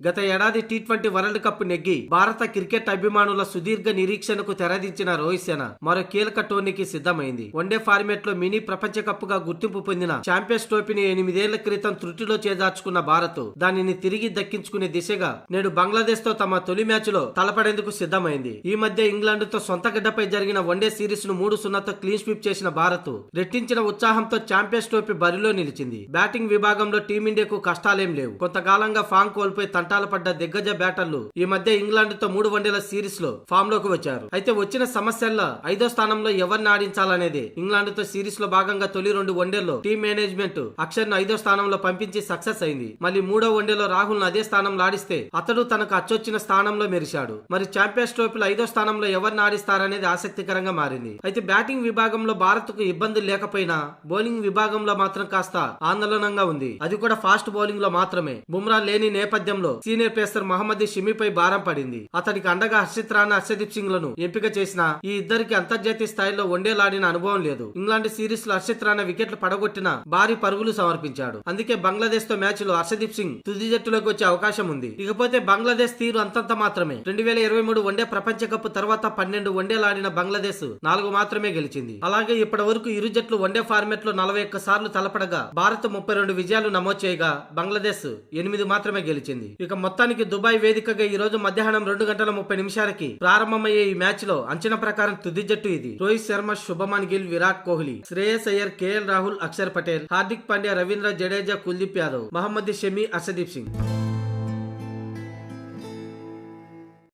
గత ఏడాది T20 world cup నెగ్గి భారత క్రికెట్ అభిమానుల సుదీర్ఘ నిరీక్షణకు తెరదించిన రోహిత్ సేన మరో కీలక టోర్నీకి సిద్ధమైంది. వన్డే ఫార్మాట్ లో మినీ ప్రపంచ కప్ గా గుర్తింపు పొందిన ఛాంపియన్స్ ట్రోఫీని 8 ఏళ్ల క్రితం త్రుటిలో చేజార్చుకున్న భారత్ దానిని తిరిగి దక్కించుకునే దిశగా నేడు బంగ్లాదేశ్ తో తమ తొలి మ్యాచ్ లో తలపడేందుకు సిద్ధమైంది. ఈ మధ్య ఇంగ్లాండ్ తో సొంత గడ్డపై జరిగిన వన్డే సిరీస్ ను 3-0తో క్లీన్ స్వీప్ చేసిన భారత్ రెట్టించిన ఉత్సాహంతో ఛాంపియన్స్ ట్రోఫీ బరిలో నిలిచింది. బ్యాటింగ్ విభాగంలో టీమిండియాకు కష్టాలేం లేవు. కొంతకాలంగా ఫామ్ కోల్పోయి తంటాలు పడ్డ దిగ్గజ బ్యాటర్లు ఈ మధ్య ఇంగ్లాండ్ తో 3 వన్డేల సిరీస్ లో ఫామ్ లోకి వచ్చారు. అయితే వచ్చిన సమస్యల్లో 5వ స్థానంలో ఎవరిని ఆడించాలనేది. ఇంగ్లాండ్ తో సిరీస్ లో భాగంగా తొలి 2 వన్డేల్లో టీమ్ మేనేజ్మెంట్ అక్షర్ ను 5వ స్థానంలో పంపించి సక్సెస్ అయింది. మళ్ళీ 3వ వన్డేలో రాహుల్ ను అదే స్థానంలో ఆడిస్తే అతడు తనకు అచ్చొచ్చిన స్థానంలో మెరిశాడు. మరి ఛాంపియన్స్ ట్రోఫీలో 5వ స్థానంలో ఎవరిని ఆడిస్తారనేది ఆసక్తికరంగా మారింది. అయితే బ్యాటింగ్ విభాగంలో భారత్ కు ఇబ్బందులు లేకపోయినా బౌలింగ్ విభాగంలో మాత్రం కాస్త ఆందోళనంగా ఉంది. అది కూడా ఫాస్ట్ బౌలింగ్ లో మాత్రమే. బుమ్రా లేని నేపథ్యంలో సీనియర్ పేసర్ మహమ్మద్ షమీపై భారం పడింది. అతడికి అండగా హర్షిత్ రాణా, హర్షదీప్ సింగ్ లను ఎంపిక చేసిన ఈ ఇద్దరికి అంతర్జాతీయ స్థాయిలో వన్డేలాడిన అనుభవం లేదు. ఇంగ్లాండ్ సిరీస్ లో హర్షిత్ రాణా వికెట్లు పడగొట్టిన భారీ పరుగులు సమర్పించాడు. అందుకే బంగ్లాదేశ్ తో మ్యాచ్ లో హర్షదీప్ సింగ్ తుది జట్టులోకి వచ్చే అవకాశం ఉంది. ఇకపోతే బంగ్లాదేశ్ తీరు అంతంత మాత్రమే. 2023 వన్డే ప్రపంచ కప్ తర్వాత 12 వన్డేలాడిన బంగ్లాదేశ్ 4 మాత్రమే గెలిచింది. అలాగే ఇప్పటి వరకు ఇరు జట్లు వన్డే ఫార్మాట్ లో 41 సార్లు తలపడగా భారత్ 32 విజయాలు నమోదు చేయగా బంగ్లాదేశ్ 8 మాత్రమే గెలిచింది. ఇక మొత్తానికి దుబాయ్ వేదికగా ఈ రోజు మధ్యాహ్నం 2:30 ప్రారంభమయ్యే ఈ మ్యాచ్ లో అంచనా ప్రకారం తుది జట్టు ఇది. రోహిత్ శర్మ, శుభమన్ గిల్, విరాట్ కోహ్లీ, శ్రేయస్ అయ్యర్, కేఎల్ రాహుల్, అక్షర్ పటేల్, హార్దిక్ పాండ్యా, రవీంద్ర జడేజా, కుల్దీప్ యాదవ్, మహమ్మద్ షమి, హర్షదీప్ సింగ్.